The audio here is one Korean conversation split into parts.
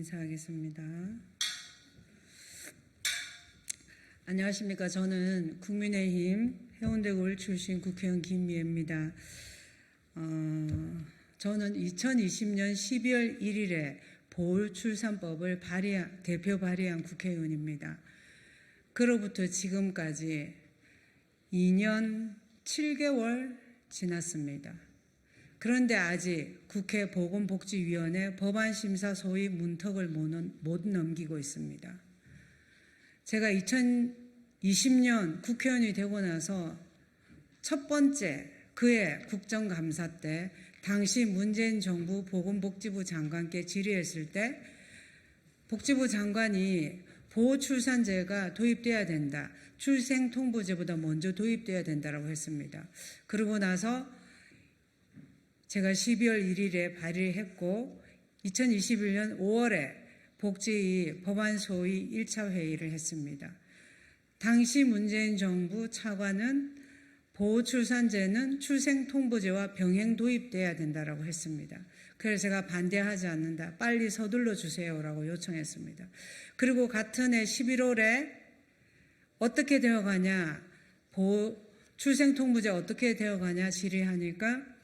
인사하겠습니다. 안녕하십니까. 저는 국민의힘 해운대구를 출신 국회의원 김미애입니다. 저는 2020년 12월 1일에 보호출산법을 대표 발의한 국회의원입니다. 그로부터 지금까지 2년 7개월 지났습니다. 그런데 아직 국회 보건복지위원회 법안심사 소위 문턱을 못 넘기고 있습니다. 제가 2020년 국회의원이 되고 나서 첫 번째 그해 국정감사 때 당시 문재인 정부 보건복지부 장관께 질의했을 때 복지부 장관이 보호출산제가 도입돼야 된다. 출생통보제보다 먼저 도입돼야 된다고 했습니다. 그러고 나서 제가 12월 1일에 발의를 했고 2021년 5월에 복지위 법안 소위 1차 회의를 했습니다. 당시 문재인 정부 차관은 보호출산제는 출생통보제와 병행 도입돼야 된다고 했습니다. 그래서 제가 반대하지 않는다. 빨리 서둘러 주세요라고 요청했습니다. 그리고 같은 해 11월에 어떻게 되어가냐, 출생통보제 어떻게 되어가냐 질의하니까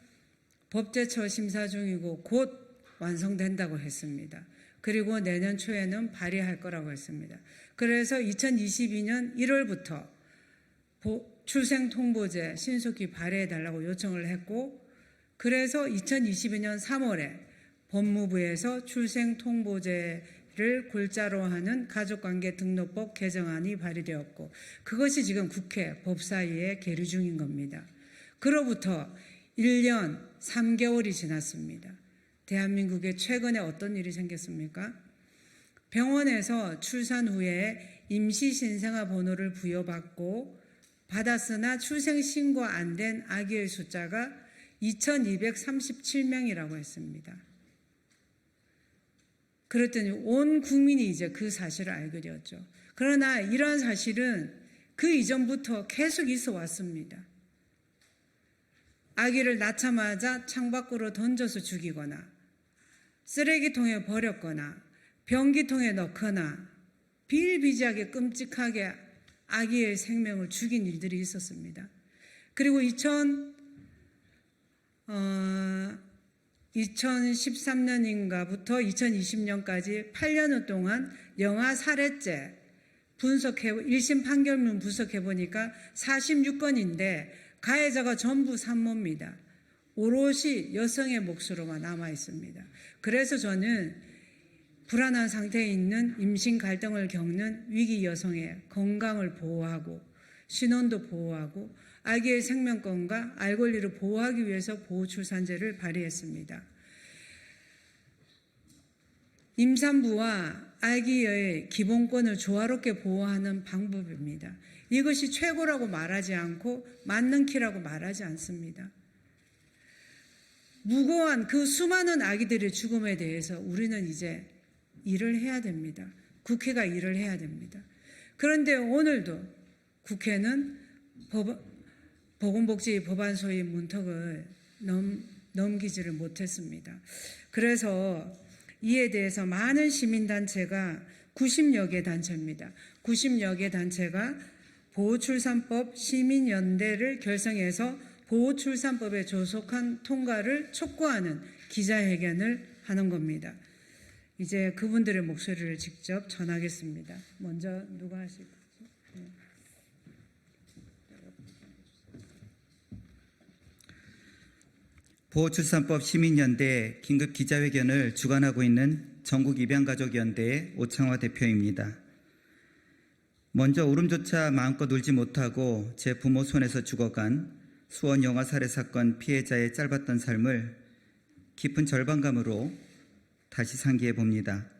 법제처 심사 중이고 곧 완성된다고 했습니다. 그리고 내년 초에는 발의할 거라고 했습니다. 그래서 2022년 1월부터 출생통보제 신속히 발의해달라고 요청을 했고, 그래서 2022년 3월에 법무부에서 출생통보제를 골자로 하는 가족관계등록법 개정안이 발의되었고, 그것이 지금 국회 법사위에 계류 중인 겁니다. 그로부터 1년 3개월이 지났습니다. 대한민국에 최근에 어떤 일이 생겼습니까? 병원에서 출산 후에 임시신생아 번호를 부여받고 받았으나 출생신고 안 된 아기의 숫자가 2237명이라고 했습니다. 그랬더니 온 국민이 이제 그 사실을 알게 되었죠. 그러나 이러한 사실은 그 이전부터 계속 있어 왔습니다. 아기를 낳자마자 창밖으로 던져서 죽이거나 쓰레기통에 버렸거나 변기통에 넣거나 비일비재하게 끔찍하게 아기의 생명을 죽인 일들이 있었습니다. 그리고 2013년인가부터 2020년까지 8년 동안 영아 살해죄 1심 판결문 분석해 보니까 46건인데 가해자가 전부 산모입니다. 오롯이 여성의 몫으로만 남아 있습니다. 그래서 저는 불안한 상태에 있는 임신 갈등을 겪는 위기 여성의 건강을 보호하고 신원도 보호하고 아기의 생명권과 알 권리를 보호하기 위해서 보호출산제를 발의했습니다. 임산부와 아기의 기본권을 조화롭게 보호하는 방법입니다. 이것이 최고라고 말하지 않고 맞는 키라고 말하지 않습니다. 무고한 그 수많은 아기들의 죽음에 대해서 우리는 이제 일을 해야 됩니다. 국회가 일을 해야 됩니다. 그런데 오늘도 국회는 보건복지 법안 소위 문턱을 넘기지를 못했습니다. 그래서 이에 대해서 많은 시민단체가 90여 개 단체입니다. 90여 개 단체가 보호출산법 시민연대를 결성해서 보호출산법에 조속한 통과를 촉구하는 기자회견을 하는 겁니다. 이제 그분들의 목소리를 직접 전하겠습니다. 먼저 누가 하실까요? 보호출산법 시민연대 긴급 기자회견을 주관하고 있는 전국입양가족연대의 오창화 대표입니다. 먼저 울음조차 마음껏 울지 못하고 제 부모 손에서 죽어간 수원 영아 살해 사건 피해자의 짧았던 삶을 깊은 절반감으로 다시 상기해 봅니다.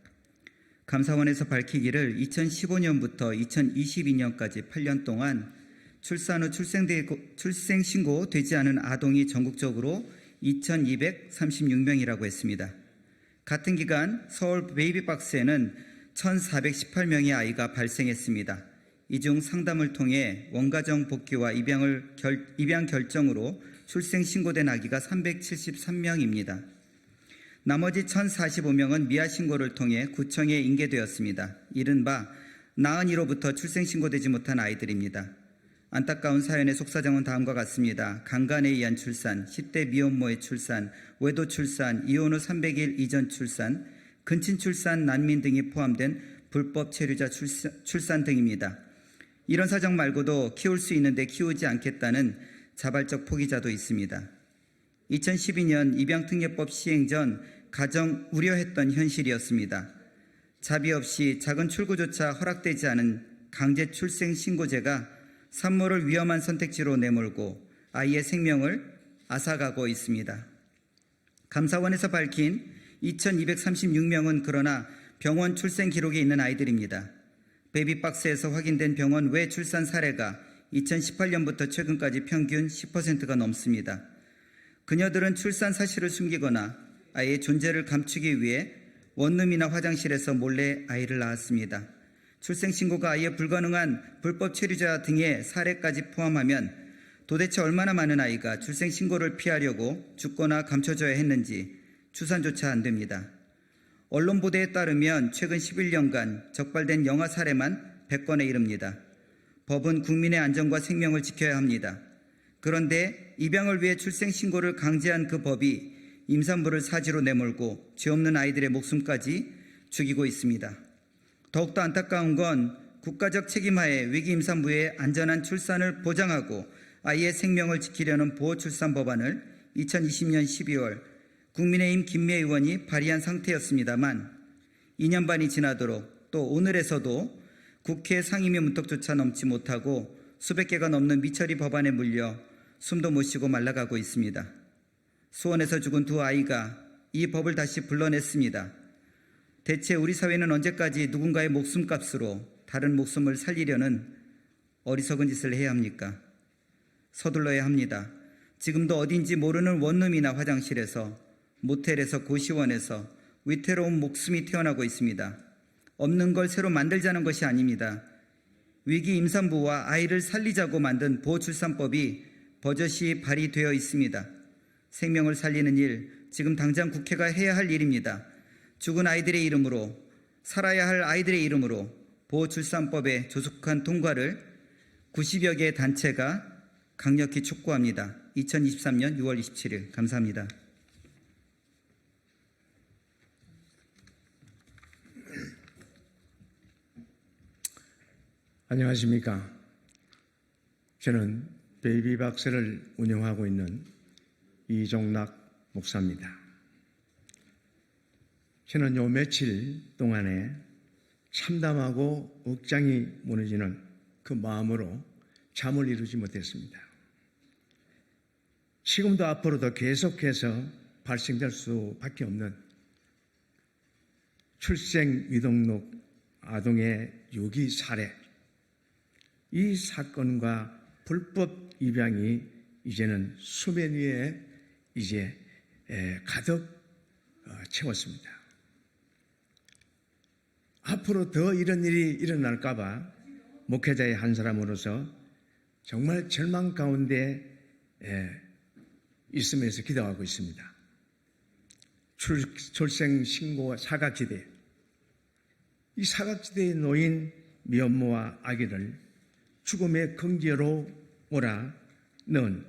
감사원에서 밝히기를 2015년부터 2022년까지 8년 동안 출산 후 출생신고 되지 않은 아동이 전국적으로 2236명이라고 했습니다. 같은 기간 서울 베이비박스에는 1418명의 아이가 발생했습니다. 이 중 상담을 통해 원가정 복귀와 입양 결정으로 출생신고된 아기가 373명입니다. 나머지 1,045명은 미아 신고를 통해 구청에 인계되었습니다. 이른바 나은이로부터 출생신고되지 못한 아이들입니다. 안타까운 사연의 속사정은 다음과 같습니다. 강간에 의한 출산, 10대 미혼모의 출산, 외도 출산, 이혼 후 300일 이전 출산, 근친 출산, 난민 등이 포함된 불법 체류자 출산 등입니다. 이런 사정 말고도 키울 수 있는데 키우지 않겠다는 자발적 포기자도 있습니다. 2012년 입양특례법 시행 전 가정 우려했던 현실이었습니다. 자비 없이 작은 출구조차 허락되지 않은 강제 출생 신고제가 산모를 위험한 선택지로 내몰고 아이의 생명을 앗아가고 있습니다. 감사원에서 밝힌 2,236명은 그러나 병원 출생 기록에 있는 아이들입니다. 베이비박스에서 확인된 병원 외 출산 사례가 2018년부터 최근까지 평균 10%가 넘습니다. 그녀들은 출산 사실을 숨기거나 아이의 존재를 감추기 위해 원룸이나 화장실에서 몰래 아이를 낳았습니다. 출생신고가 아예 불가능한 불법 체류자 등의 사례까지 포함하면 도대체 얼마나 많은 아이가 출생신고를 피하려고 죽거나 감춰져야 했는지 추산조차 안 됩니다. 언론 보도에 따르면 최근 11년간 적발된 영아 사례만 100건에 이릅니다. 법은 국민의 안전과 생명을 지켜야 합니다. 그런데 입양을 위해 출생신고를 강제한 그 법이 임산부를 사지로 내몰고 죄 없는 아이들의 목숨까지 죽이고 있습니다. 더욱더 안타까운 건 국가적 책임하에 위기 임산부의 안전한 출산을 보장하고 아이의 생명을 지키려는 보호출산 법안을 2020년 12월 국민의힘 김미애 의원이 발의한 상태였습니다만 2년 반이 지나도록 또 오늘에서도 국회 상임위 문턱조차 넘지 못하고 수백 개가 넘는 미처리 법안에 물려 숨도 못 쉬고 말라가고 있습니다. 수원에서 죽은 두 아이가 이 법을 다시 불러냈습니다. 대체 우리 사회는 언제까지 누군가의 목숨값으로 다른 목숨을 살리려는 어리석은 짓을 해야 합니까? 서둘러야 합니다. 지금도 어딘지 모르는 원룸이나 화장실에서, 모텔에서, 고시원에서 위태로운 목숨이 태어나고 있습니다. 없는 걸 새로 만들자는 것이 아닙니다. 위기 임산부와 아이를 살리자고 만든 보호출산법이 버젓이 발의되어 있습니다. 생명을 살리는 일, 지금 당장 국회가 해야 할 일입니다. 죽은 아이들의 이름으로, 살아야 할 아이들의 이름으로 보호출산법의 조속한 통과를 90여 개의 단체가 강력히 촉구합니다. 2023년 6월 27일 감사합니다. 안녕하십니까. 저는 베이비박스를 운영하고 있는 이종락 목사입니다. 저는 요 며칠 동안에 참담하고 억장이 무너지는 그 마음으로 잠을 이루지 못했습니다. 지금도 앞으로도 계속해서 발생될 수밖에 없는 출생 미등록 아동의 유기 사례, 이 사건과 불법 입양이 이제는 수면 위에 이제 가득 채웠습니다. 앞으로 더 이런 일이 일어날까봐 목회자의 한 사람으로서 정말 절망 가운데 있으면서 기도하고 있습니다. 출생 신고 사각지대, 이 사각지대에 놓인 미혼모와 아기를 죽음의 경지로 몰아넣은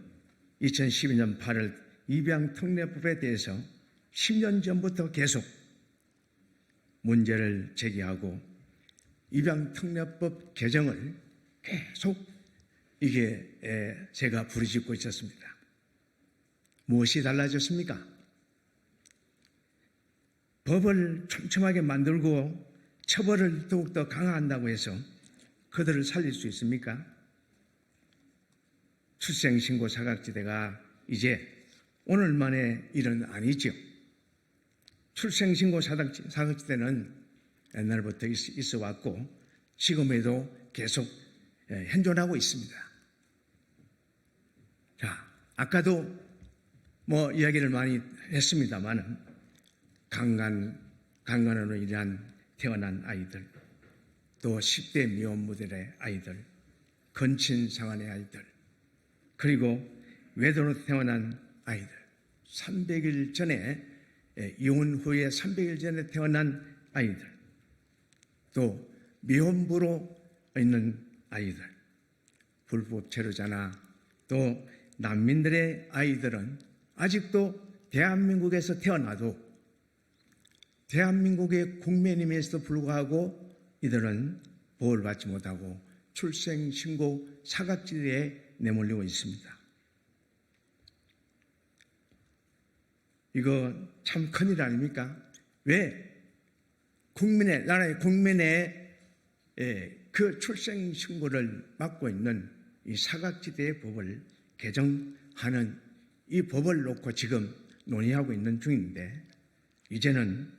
2012년 8월 입양특례법에 대해서 10년 전부터 계속 문제를 제기하고 입양특례법 개정을 계속 제가 부르짖고 있었습니다. 무엇이 달라졌습니까? 법을 촘촘하게 만들고 처벌을 더욱더 강화한다고 해서 그들을 살릴 수 있습니까? 출생신고 사각지대가 이제 오늘 만의 일은 아니죠. 출생신고 사각지대는 옛날부터 있어 왔고 지금에도 계속 현존하고 있습니다. 자, 아까도 이야기를 많이 했습니다만 강간으로 인한 태어난 아이들, 또 10대 미혼모들의 아이들, 건친 상환의 아이들, 그리고 외도로 태어난 아이들, 300일 전에 이혼 후에 300일 전에 태어난 아이들, 또 미혼부로 있는 아이들, 불법 체류자나 또 난민들의 아이들은 아직도 대한민국에서 태어나도 대한민국의 국민임에도 불구하고 이들은 보호를 받지 못하고 출생신고 사각지대에 내몰리고 있습니다. 이거 참 큰일 아닙니까? 왜 나라의 국민의 그 출생신고를 막고 있는 이 사각지대의 법을 개정하는 이 법을 놓고 지금 논의하고 있는 중인데, 이제는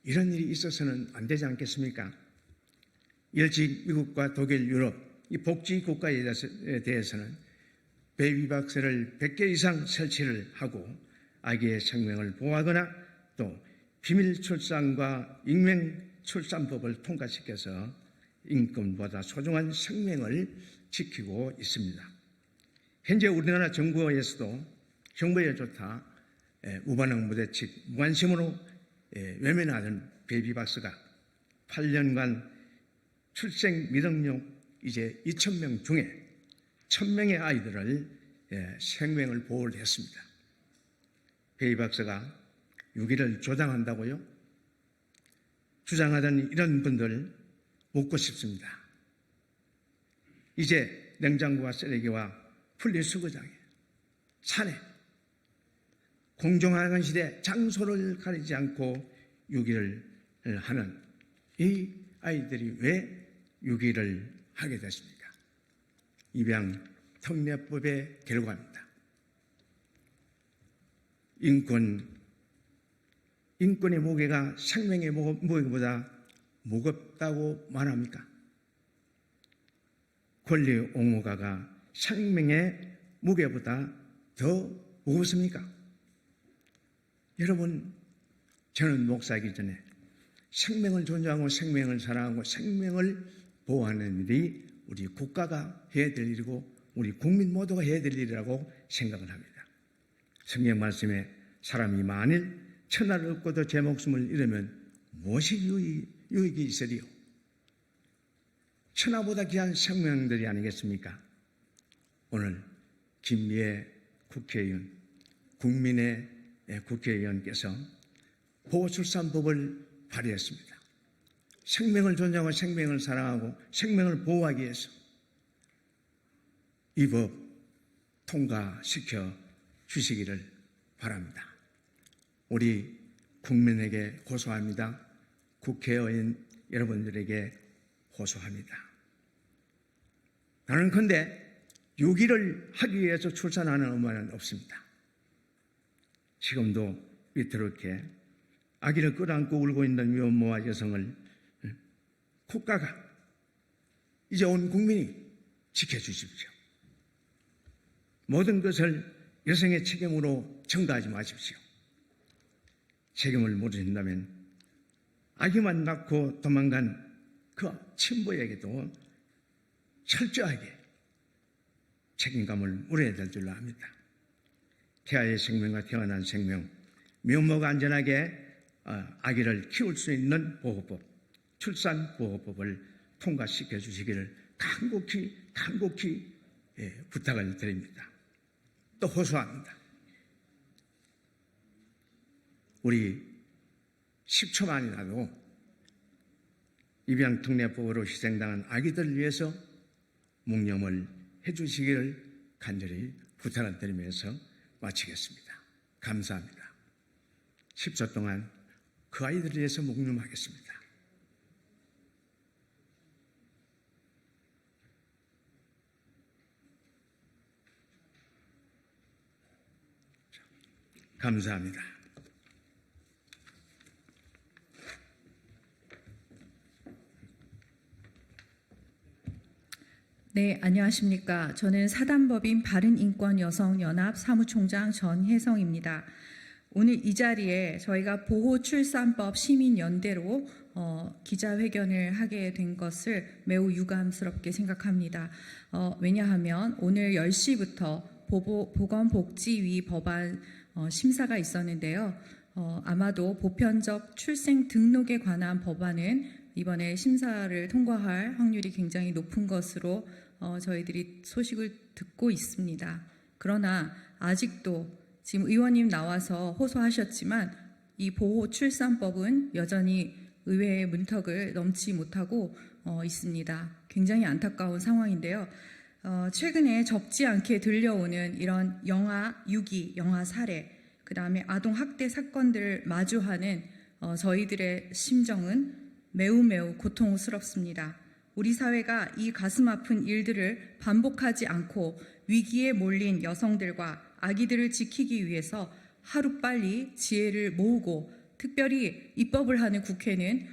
이런 일이 있어서는 안 되지 않겠습니까? 일찍 미국과 독일, 유럽 이 복지 국가에 대해서는 베이비박스를 100개 이상 설치를 하고 아기의 생명을 보호하거나 또 비밀 출산과 익명 출산법을 통과시켜서 인권보다 소중한 생명을 지키고 있습니다. 현재 우리나라 정부에서도 정부에 좋다 무반응 무대책 무관심으로 외면하는 베이비박스가 8년간 출생 미등록 이제 2,000명 중에 1,000명의 아이들을 생명을 보호를 했습니다. 베이비박스가 유기를 조장한다고요? 주장하던 이런 분들 묻고 싶습니다. 이제 냉장고와 쓰레기와 분리수거장에 산에 공정한 시대 장소를 가리지 않고 유기를 하는 이 아이들이 왜 유기를 하게 됐습니까? 입양특례법의 결과입니다. 인권의 무게가 생명의 무게보다 무겁다고 말합니까? 권리 옹호가가 생명의 무게보다 더 무겁습니까? 여러분, 저는 목사이기 전에 생명을 존중하고 생명을 사랑하고 생명을 보호하는 일이 우리 국가가 해야 될 일이고 우리 국민 모두가 해야 될 일이라고 생각을 합니다. 성경 말씀에 사람이 만일 천하를 얻고도 제 목숨을 잃으면 무엇이 유익이 있으리요? 천하보다 귀한 생명들이 아니겠습니까? 오늘 김미애 국회의원, 국민의 국회의원께서 보호출산법을 발의했습니다. 생명을 존중하고 생명을 사랑하고 생명을 보호하기 위해서 이 법 통과시켜 주시기를 바랍니다. 우리 국민에게 호소합니다. 국회의원 여러분들에게 호소합니다. 나는 근데 유기를 하기 위해서 출산하는 엄마는 없습니다. 지금도 위태롭게 아기를 끌어안고 울고 있는 미혼모와 여성을 국가가 이제 온 국민이 지켜주십시오. 모든 것을 여성의 책임으로 전가하지 마십시오. 책임을 물으신다면 아기만 낳고 도망간 그 친부에게도 철저하게 책임감을 물어야 될 줄로 압니다. 태아의 생명과 태어난 생명, 미혼모가 안전하게 아기를 키울 수 있는 보호법, 출산보호법을 통과시켜 주시기를 간곡히 부탁을 드립니다. 또 호소합니다. 우리 10초만이라도 입양특례법으로 희생당한 아기들을 위해서 묵념을 해주시기를 간절히 부탁을 드리면서 마치겠습니다. 감사합니다. 10초 동안 그 아이들을 위해서 묵념하겠습니다. 감사합니다. 네, 안녕하십니까. 저는 사단법인 바른인권여성연합 사무총장 전혜성입니다. 오늘 이 자리에 저희가 보호출산법 시민연대로 기자회견을 하게 된 것을 매우 유감스럽게 생각합니다. 왜냐하면 오늘 10시부터 보건복지위 법안 심사가 있었는데요. 아마도 보편적 출생 등록에 관한 법안은 이번에 심사를 통과할 확률이 굉장히 높은 것으로 저희들이 소식을 듣고 있습니다. 그러나 아직도 지금 의원님 나와서 호소하셨지만 이 보호 출산법은 여전히 의회의 문턱을 넘지 못하고 있습니다. 굉장히 안타까운 상황인데요. 최근에 적지 않게 들려오는 이런 영아 유기, 영아 살해, 그 다음에 아동 학대 사건들을 마주하는 저희들의 심정은 매우 고통스럽습니다. 우리 사회가 이 가슴 아픈 일들을 반복하지 않고 위기에 몰린 여성들과 아기들을 지키기 위해서 하루빨리 지혜를 모으고 특별히 입법을 하는 국회는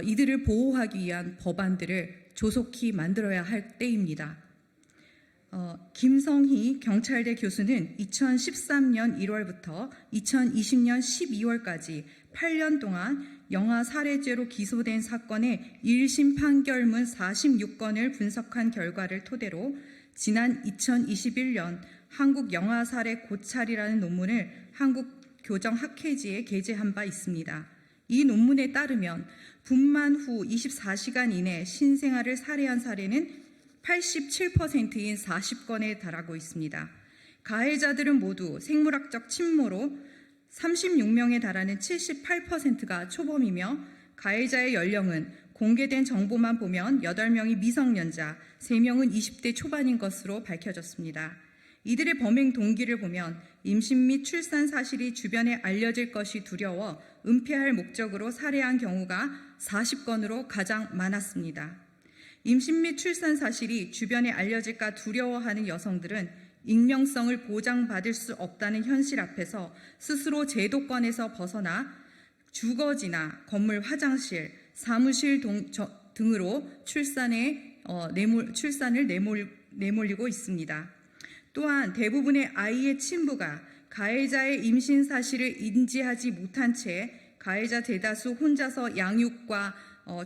이들을 보호하기 위한 법안들을 조속히 만들어야 할 때입니다. 김성희 경찰대 교수는 2013년 1월부터 2020년 12월까지 8년 동안 영아 살해죄로 기소된 사건의 1심 판결문 46건을 분석한 결과를 토대로 지난 2021년 한국 영아 살해 고찰이라는 논문을 한국 교정학회지에 게재한 바 있습니다. 이 논문에 따르면 분만 후 24시간 이내 신생아를 살해한 사례는 87%인 40건에 달하고 있습니다. 가해자들은 모두 생물학적 친모로 36명에 달하는 78%가 초범이며 가해자의 연령은 공개된 정보만 보면 8명이 미성년자, 3명은 20대 초반인 것으로 밝혀졌습니다. 이들의 범행 동기를 보면 임신 및 출산 사실이 주변에 알려질 것이 두려워 은폐할 목적으로 살해한 경우가 40건으로 가장 많았습니다. 임신 및 출산 사실이 주변에 알려질까 두려워하는 여성들은 익명성을 보장받을 수 없다는 현실 앞에서 스스로 제도권에서 벗어나 주거지나 건물 화장실, 사무실 등으로 출산을 내몰리고 있습니다. 또한 대부분의 아이의 친부가 가해자의 임신 사실을 인지하지 못한 채 가해자 대다수 혼자서 양육과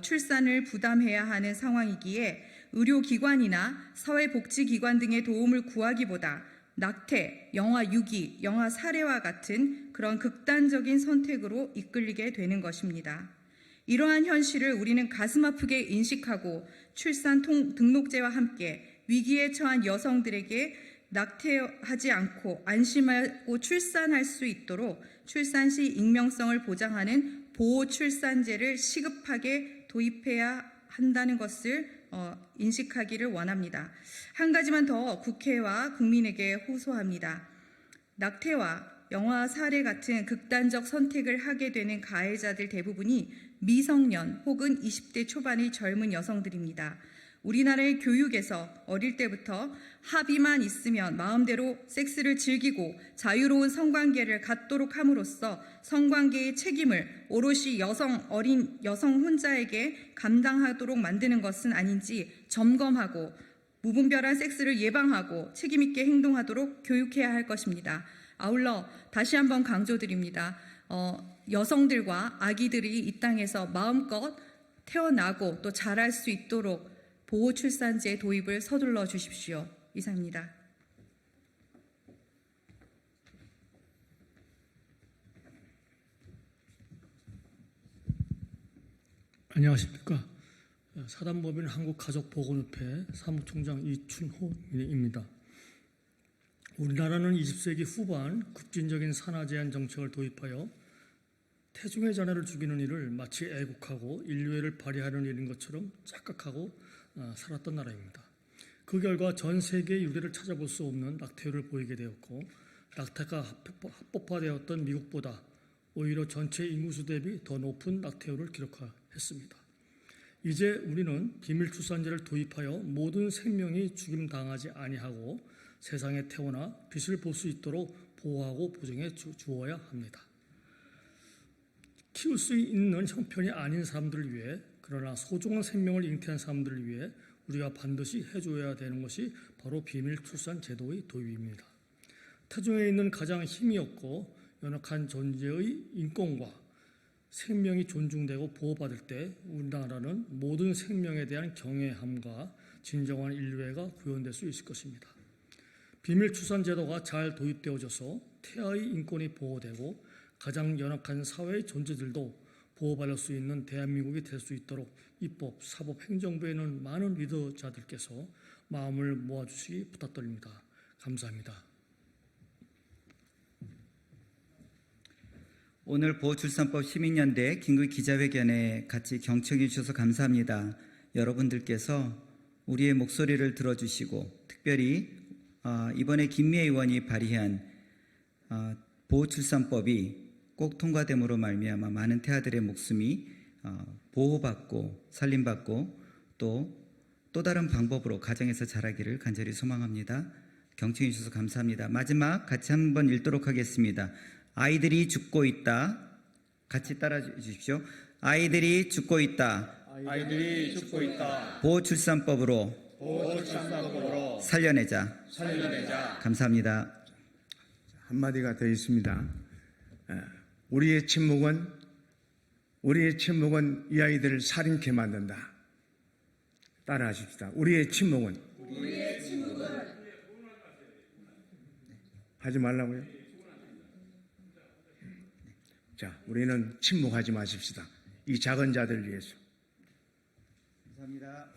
출산을 부담해야 하는 상황이기에 의료기관이나 사회복지기관 등의 도움을 구하기보다 낙태, 영아 유기, 영아 살해와 같은 그런 극단적인 선택으로 이끌리게 되는 것입니다. 이러한 현실을 우리는 가슴 아프게 인식하고 출산 등록제와 함께 위기에 처한 여성들에게 낙태하지 않고 안심하고 출산할 수 있도록 출산 시 익명성을 보장하는 보호 출산제를 시급하게 도입해야 한다는 것을 인식하기를 원합니다. 한 가지만 더 국회와 국민에게 호소합니다. 낙태와 영아 살해 같은 극단적 선택을 하게 되는 가해자들 대부분이 미성년 혹은 20대 초반의 젊은 여성들입니다. 우리나라의 교육에서 어릴 때부터 합의만 있으면 마음대로 섹스를 즐기고 자유로운 성관계를 갖도록 함으로써 성관계의 책임을 오롯이 어린 여성 혼자에게 감당하도록 만드는 것은 아닌지 점검하고 무분별한 섹스를 예방하고 책임있게 행동하도록 교육해야 할 것입니다. 아울러 다시 한번 강조드립니다. 여성들과 아기들이 이 땅에서 마음껏 태어나고 또 자랄 수 있도록 보호출산제 도입을 서둘러 주십시오. 이상입니다. 안녕하십니까. 사단법인 한국가족보건협회 사무총장 이춘호입니다. 우리나라는 20세기 후반 급진적인 산하 제한 정책을 도입하여 태중의 자녀를 죽이는 일을 마치 애국하고 인류애를 발휘하는 일인 것처럼 착각하고 살았던 나라입니다. 그 결과 전 세계의 유례를 찾아볼 수 없는 낙태율을 보이게 되었고 낙태가 합법화되었던 미국보다 오히려 전체 인구수 대비 더 높은 낙태율을 기록했습니다. 이제 우리는 비밀출산제를 도입하여 모든 생명이 죽임당하지 아니하고 세상에 태어나 빛을 볼 수 있도록 보호하고 보증해 주어야 합니다. 키울 수 있는 형편이 아닌 사람들을 위해 그러나 소중한 생명을 잉태한 사람들을 위해 우리가 반드시 해줘야 되는 것이 바로 비밀출산 제도의 도입입니다. 태중에 있는 가장 힘이 없고 연약한 존재의 인권과 생명이 존중되고 보호받을 때 우리나라는 모든 생명에 대한 경외함과 진정한 인류애가 구현될 수 있을 것입니다. 비밀출산 제도가 잘 도입되어져서 태아의 인권이 보호되고 가장 연약한 사회의 존재들도 보호받을 수 있는 대한민국이 될 수 있도록 입법, 사법, 행정부에 있는 많은 리더자들께서 마음을 모아주시기 부탁드립니다. 감사합니다. 오늘 보호출산법 시민연대 긴급 기자회견에 같이 경청해 주셔서 감사합니다. 여러분들께서 우리의 목소리를 들어주시고 특별히 이번에 김미애 의원이 발의한 보호출산법이 꼭 통과됨으로 말미암아 많은 태아들의 목숨이 보호받고 살림받고 또 다른 방법으로 가정에서 자라기를 간절히 소망합니다. 경청해 주셔서 감사합니다. 마지막 같이 한번 읽도록 하겠습니다. 아이들이 죽고 있다. 같이 따라 주십시오. 아이들이 죽고 있다. 아이들이 죽고 있다. 보호출산법으로 보호출산법으로 살려내자. 살려내자. 감사합니다. 한마디가 더 있습니다. 우리의 침묵은 이 아이들을 살인케 만든다. 따라하십시다. 우리의 침묵은 하지 말라고요? 자, 우리는 침묵하지 마십시다. 이 작은 자들 위해서. 감사합니다.